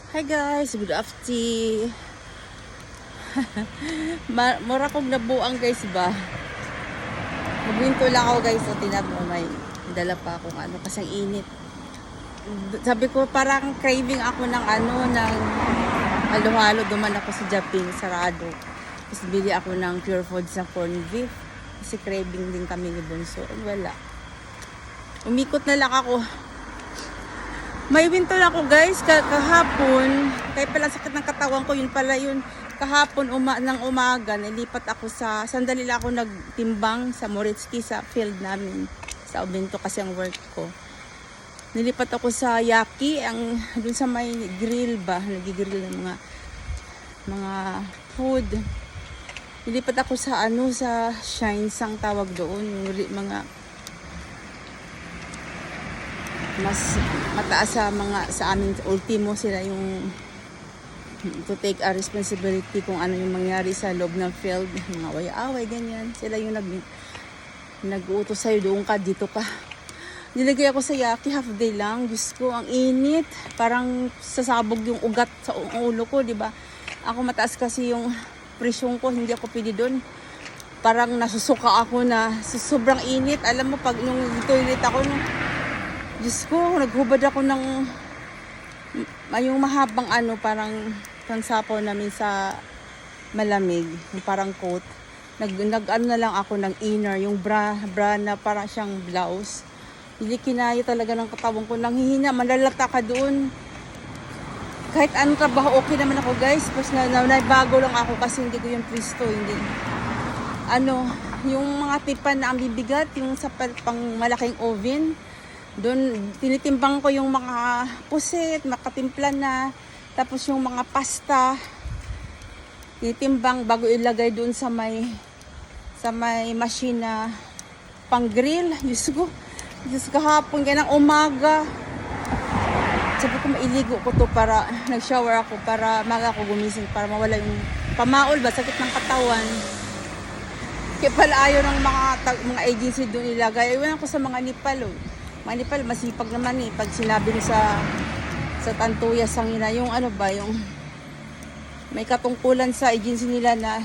Hi guys, good afternoon. Mura kong nabuang guys ba. Magwinto lang ako guys. O tinap mo may dala pa akong ano kasi ang init. Sabi ko parang craving ako ng ng halo-halo. Duman ako sa Japan, sarado. Tapos bili ako ng Pure Foods sa corned beef. Kasi craving din kami ni Bunso. Wala. Umikot na lang ako. May winter ako guys, kahapon, kaya pala sakit ng katawan ko, yun pala yun. Kahapon ng umaga, nilipat ako sandali lang ako nagtimbang sa Moritski sa field namin. Sa Obento kasi ang work ko. Nilipat ako sa Yaki, dun sa may grill ba, nagigrill ng mga food. Nilipat ako sa sa Shine Sang tawag doon, yung mga mas mataas sa amin ultimo sila yung to take a responsibility kung ano yung mangyari sa loob ng field, mga away-away ganyan, sila yung nag-uutos sa'yo, doon ka, dito ka. Nilagay ako sa Yaki, half day lang. Diyos ko, ang init, parang sasabog yung ugat sa ulo ko, di ba? Ako mataas kasi yung presyon ko, hindi ako pwede doon. Parang nasusuka ako na sobrang init. Alam mo, pag nung toilet ako, Diyos ko, naghubad ako ng yung mahabang parang pansapaw namin sa malamig, yung parang coat. Na lang ako ng inner, yung bra na parang siyang blouse. Hindi kinaya talaga ng katawan ko, nanghihina, malalata ka doon. Kahit anong trabaho, okay naman ako guys. Tapos bago lang ako kasi hindi ko yung pwesto, hindi. Yung mga tipan na ang bibigat, yung sa pang malaking oven, doon tinitimbang ko yung mga pusit, makatimpla na, tapos yung mga pasta tinitimbang bago ilagay doon sa may machine na pang grill. Diyos kahapon kaya ng umaga sabi ko mailigo ko to, para nag-shower ako para maga ako gumising para mawala yung pamaol ba, sakit ng katawan. Kaya pala ayaw ng mga agency doon ilagay. Ewan ako sa mga Nepal Mga Nepal, masipag naman pag sinabi sa Tantuyas ang yung yung may katungkulan sa agency nila na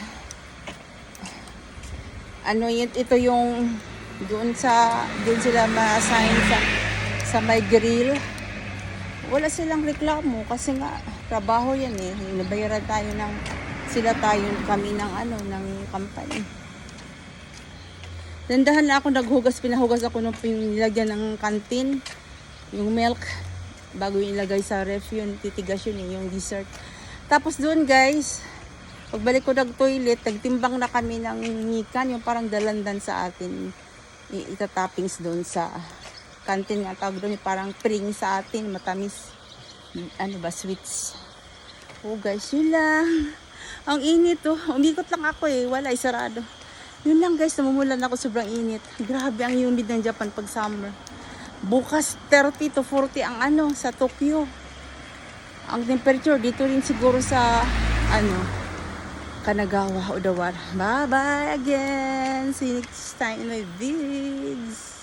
ito yung doon sila ma-assign sa may grill. Wala silang reklamo kasi nga trabaho yan nabayaran tayo kami ng ng company. Dandahan na ako pinahugas ako nung pinilagyan ng kantin, yung milk, bago yung ilagay sa ref yun, titigas yun yung dessert. Tapos doon guys, pagbalik ko ng toilet, nagtimbang na kami ng ngikan, yung parang dalandan sa atin, itatoppings doon sa kantin nga tawag doon, parang pring sa atin, matamis, sweets. Oh guys, yun lang. Ang init umikot lang ako wala, sarado. Yun lang guys, namumulan ako, sobrang init. Grabe ang humid ng Japan pag summer. Bukas 30 to 40 ang sa Tokyo. Ang temperature dito rin siguro sa Kanagawa, Odawara. Bye bye again. See you next time in my videos.